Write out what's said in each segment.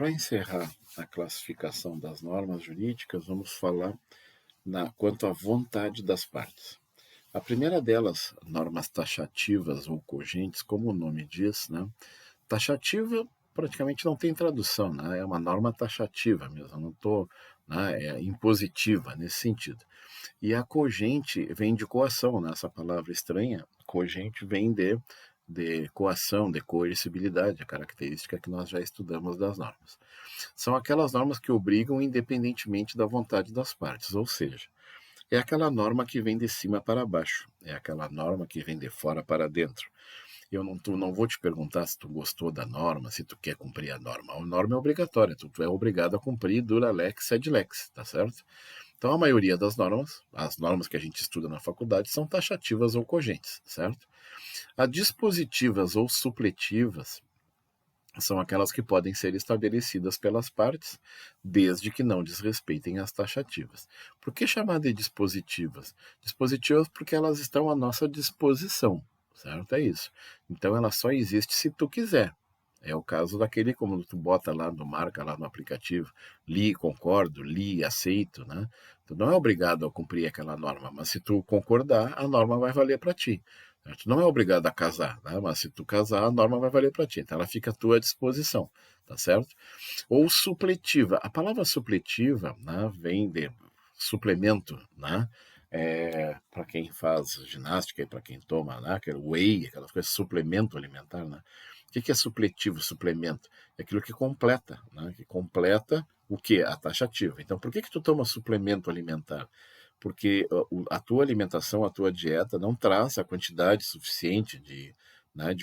Para encerrar a classificação das normas jurídicas, vamos falar quanto à vontade das partes. A primeira delas, normas taxativas ou cogentes, como o nome diz, né? Taxativa praticamente não tem tradução, né? É uma norma taxativa mesmo, eu não estou, né? É impositiva nesse sentido. E a cogente vem de coação, né? Essa palavra estranha, cogente vem de coação, de coercibilidade, a característica que nós já estudamos das normas. São aquelas normas que obrigam independentemente da vontade das partes, ou seja, é aquela norma que vem de cima para baixo, é aquela norma que vem de fora para dentro. Eu não vou te perguntar se tu gostou da norma, se tu quer cumprir a norma. A norma é obrigatória, tu é obrigado a cumprir dura lex sed lex, tá certo? Então a maioria das normas, as normas que a gente estuda na faculdade, são taxativas ou cogentes, certo? As dispositivas ou supletivas são aquelas que podem ser estabelecidas pelas partes, desde que não desrespeitem as taxativas. Por que chamar de dispositivas? Dispositivas porque elas estão à nossa disposição, certo? É isso. Então ela só existe se tu quiser. É o caso daquele, como tu bota lá no marca, lá no aplicativo, li, concordo, li, aceito, né? Tu não é obrigado a cumprir aquela norma, mas se tu concordar, a norma vai valer para ti. Tu não é obrigado a casar, né? Mas se tu casar, a norma vai valer para ti. Então ela fica à tua disposição, tá certo? Ou supletiva. A palavra supletiva, né, vem de suplemento, né? Para quem faz ginástica e para quem toma, né, aquele whey, aquelas coisas, suplemento alimentar, né? O que é supletivo, suplemento? É aquilo que completa, né? Que completa o que? A taxativa. Então, por que tu toma suplemento alimentar? Porque a tua alimentação, a tua dieta não traz a quantidade suficiente de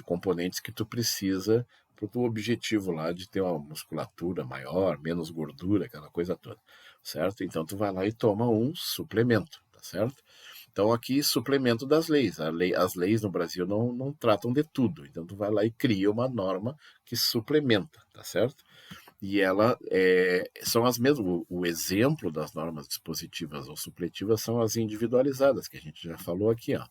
componentes que tu precisa para o teu objetivo lá de ter uma musculatura maior, menos gordura, aquela coisa toda, certo? Então tu vai lá e toma um suplemento, tá certo? Então aqui suplemento das leis. As leis no Brasil não tratam de tudo. Então tu vai lá e cria uma norma que suplementa, tá certo? E ela são as mesmas. O exemplo das normas dispositivas ou supletivas são as individualizadas, que a gente já falou aqui, ó.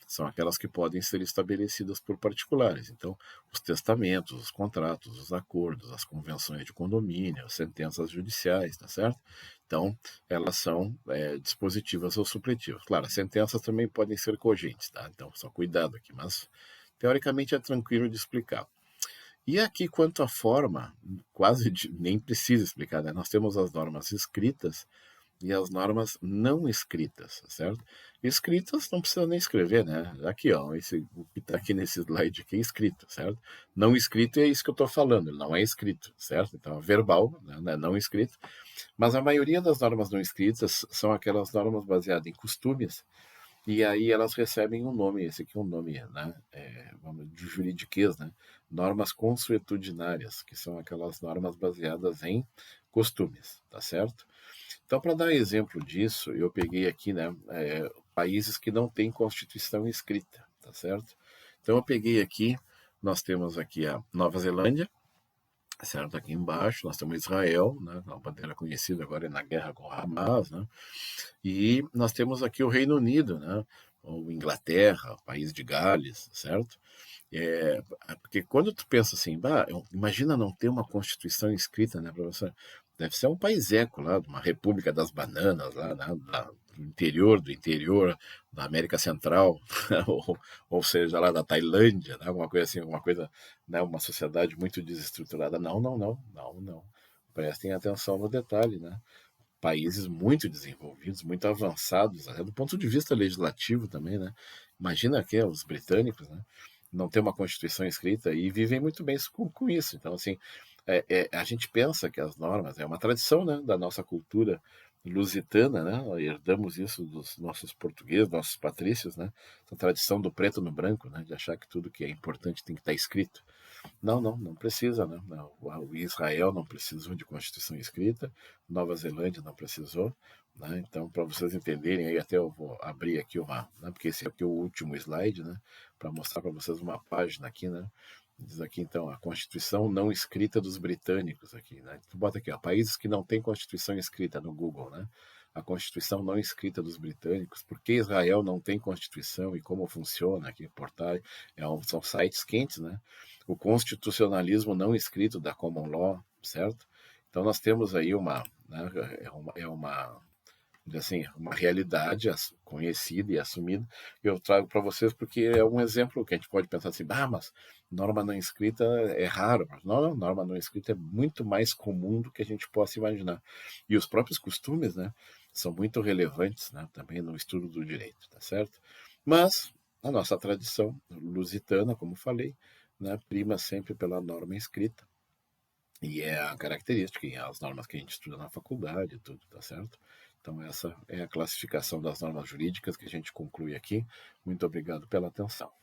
São aquelas que podem ser estabelecidas por particulares. Então, os testamentos, os contratos, os acordos, as convenções de condomínio, as sentenças judiciais, tá certo? Então, elas são dispositivas ou supletivas. Claro, as sentenças também podem ser cogentes, tá? Então, só cuidado aqui, mas teoricamente é tranquilo de explicar. E aqui, quanto à forma, nem precisa explicar, né? Nós temos as normas escritas e as normas não escritas, certo? Escritas não precisa nem escrever, né? Aqui, ó, o que está aqui nesse slide aqui é escrito, certo? Não escrito é isso que eu estou falando, ele não é escrito, certo? Então, é verbal, né? Não escrito. Mas a maioria das normas não escritas são aquelas normas baseadas em costumes, e aí elas recebem um nome, esse aqui é um nome, né? De juridiquês, né? Normas consuetudinárias, que são aquelas normas baseadas em costumes, tá certo? Então, para dar exemplo disso, eu peguei aqui, né, países que não têm constituição escrita, tá certo? Então, eu peguei aqui, nós temos aqui a Nova Zelândia, certo? Aqui embaixo, nós temos Israel, né, uma bandeira conhecida agora é na guerra com o Hamas, né? E nós temos aqui o Reino Unido, né? Ou Inglaterra, o país de Gales, certo? Porque quando tu pensa assim, imagina não ter uma constituição escrita, né, professor? Deve ser um país eco lá, uma república das bananas lá, né, do interior da América Central, ou seja, lá da Tailândia, né, alguma coisa assim, né, uma sociedade muito desestruturada. Não. Prestem atenção no detalhe, né? Países muito desenvolvidos, muito avançados, até do ponto de vista legislativo também, né? Imagina aqui os britânicos, né? Não ter uma constituição escrita e vivem muito bem com isso. Então, assim, a gente pensa que as normas é uma tradição, né, da nossa cultura lusitana, né? Herdamos isso dos nossos portugueses, nossos patrícios, né? Essa tradição do preto no branco, né? De achar que tudo que é importante tem que estar escrito. Não precisa, né? Não, o Israel não precisou de constituição escrita, Nova Zelândia não precisou, né? Então, para vocês entenderem, aí até eu vou abrir aqui né? Porque esse aqui é o último slide, né? Para mostrar para vocês uma página aqui, né? Diz aqui, então, a Constituição não escrita dos britânicos aqui, né? Tu bota aqui, ó, países que não têm Constituição escrita no Google, né? A Constituição não escrita dos britânicos, por que Israel não tem Constituição e como funciona aqui, portais, são sites quentes, né? O constitucionalismo não escrito da Common Law, certo? Então nós temos aí né, assim, uma realidade conhecida e assumida. Eu trago para vocês porque é um exemplo que a gente pode pensar assim, mas norma não escrita é raro. Não, não, norma não escrita é muito mais comum do que a gente possa imaginar. E os próprios costumes, né, são muito relevantes, né, também no estudo do direito, tá certo? Mas a nossa tradição lusitana, como falei, né, prima sempre pela norma escrita. E é a característica, e as normas que a gente estuda na faculdade, tudo, tá certo? Então, essa é a classificação das normas jurídicas que a gente conclui aqui. Muito obrigado pela atenção.